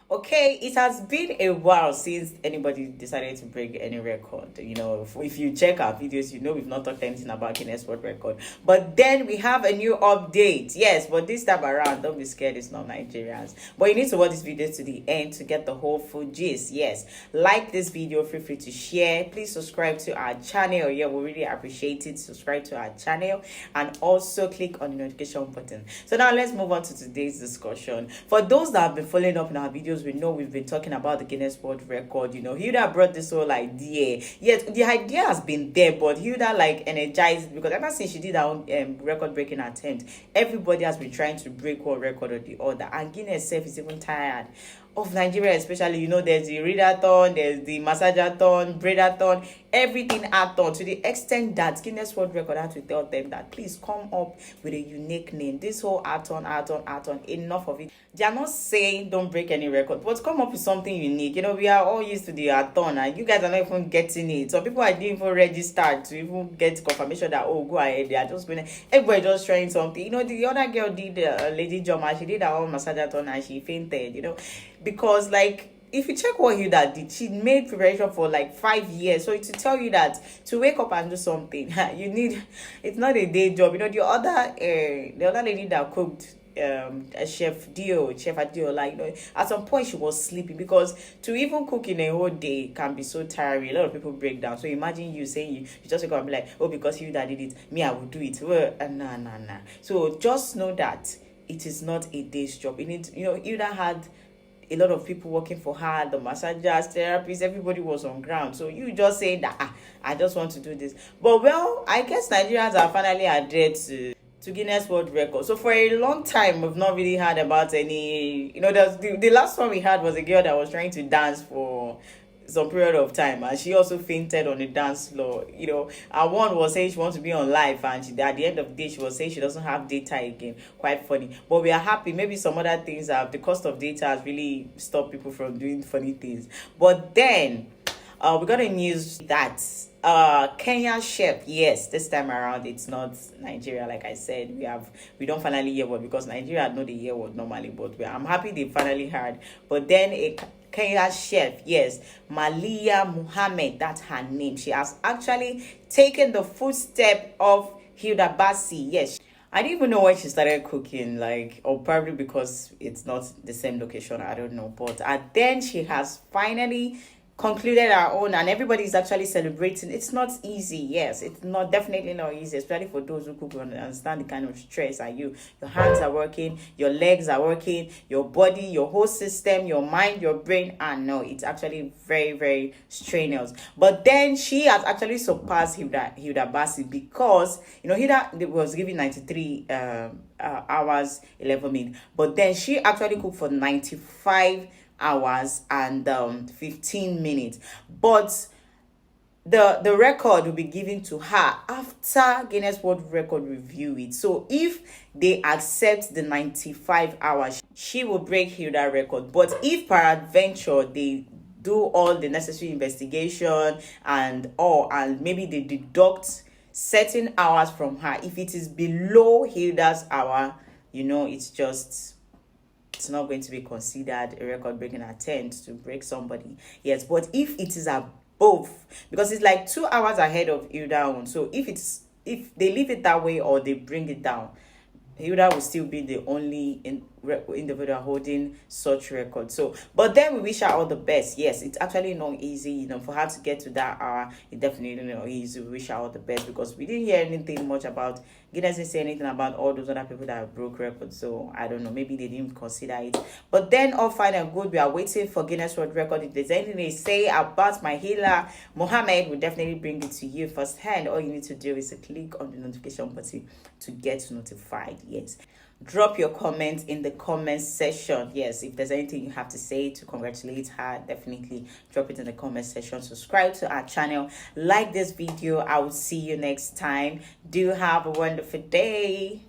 Okay, it has been a while since anybody decided to break any record. If you check our videos, we've not talked anything about Guinness World Record. But then we have a new update. Yes, but this time around, don't be scared, it's not Nigerians. But you need to watch this video to the end to get the whole full gist. Yes, like this video, feel free to share. Please subscribe to our channel. Yeah, we really appreciate it. Subscribe to our channel and also click on the notification button. So now let's move on to today's discussion. For those that have been following up in our videos, we know we've been talking about the Guinness World Record. Hilda brought this whole idea. Yet the idea has been there, but Hilda energized, because ever since she did her own record-breaking attempt, everybody has been trying to break one record or the other, and Guinness itself is even tired of Nigeria, especially. There's the readathon, there's the massageathon, breadathon, everything athon, to the extent that Guinness World Record had to tell them that please come up with a unique name. This whole athon, enough of it. They are not saying don't break any record, but come up with something unique. We are all used to the athon, and you guys are not even getting it. So people are didn't even register to even get confirmation that, oh, go ahead, they are just going. Everybody just trying something. The other girl did, Lady Joma, she did her own massageathon and she fainted. Because if you check what Hilda did, she made preparation for 5 years. So to tell you that to wake up and do something, it's not a day job. The other lady that cooked, chef Adio, at some point she was sleeping, because to even cook in a whole day can be so tiring. A lot of people break down. So imagine you saying you just wake up and be like, oh, because Hilda did it, me, I will do it. Well, nah. So just know that it is not a day's job. Hilda had a lot of people working for her, the massagers, therapists, everybody was on ground. So you just say that, I just want to do this. But well, I guess Nigerians are finally adhered to Guinness World Record. So for a long time, we've not really heard about any, the last one we had was a girl that was trying to dance for some period of time, and she also fainted on the dance floor. And one was saying she wants to be on live, and at the end of the day she was saying she doesn't have data again. Quite funny. But we are happy. Maybe some other things have, the cost of data has really stopped people from doing funny things. But then we got a news that Kenyan chef, yes, this time around it's not Nigeria. Like I said, we don't finally hear what, because Nigeria know the hear what normally, but I'm happy they finally heard. But then a Kenyan chef, yes, Maliha Mohammed, that's her name. She has actually taken the footstep of Hilda Baci. Yes, I didn't even know when she started cooking, or probably because it's not the same location, I don't know. But then she has finally concluded our own, and everybody's actually celebrating. It's not easy. Yes, it's not, definitely not easy, especially for those who cook and understand the kind of stress. Your hands are working, your legs are working, your body, your whole system, your mind, your brain, and no, it's actually very, very strenuous. But then she has actually surpassed Hilda Baci, because Hilda was given 93 hours 11 minutes, but then she actually cooked for 95 hours and 15 minutes. But the record will be given to her after Guinness World Record review it. So if they accept the 95 hours, she will break Hilda record. But if peradventure they do all the necessary investigation and maybe they deduct certain hours from her, if it is below Hilda's hour, it's not going to be considered a record-breaking attempt to break somebody. Yes, but if it is above, because it's 2 hours ahead of Hilda own, so if they leave it that way or they bring it down, Hilda will still be the only individual holding such record. So, but then we wish her all the best. Yes, it's actually not easy, for her to get to that hour. It definitely not easy. We wish her all the best, because we didn't hear anything much about, Guinness didn't say anything about all those other people that broke records. So I don't know, maybe they didn't consider it. But then all fine and good, we are waiting for Guinness World Record. If there's anything they say about Maliha Mohammed, we'll definitely bring it to you firsthand. All you need to do is to click on the notification button to get notified. Yes, drop your comments in the comment section. Yes, if there's anything you have to say to congratulate her, definitely drop it in the comment section. Subscribe to our channel, like this video. I will see you next time. Do have a wonderful day.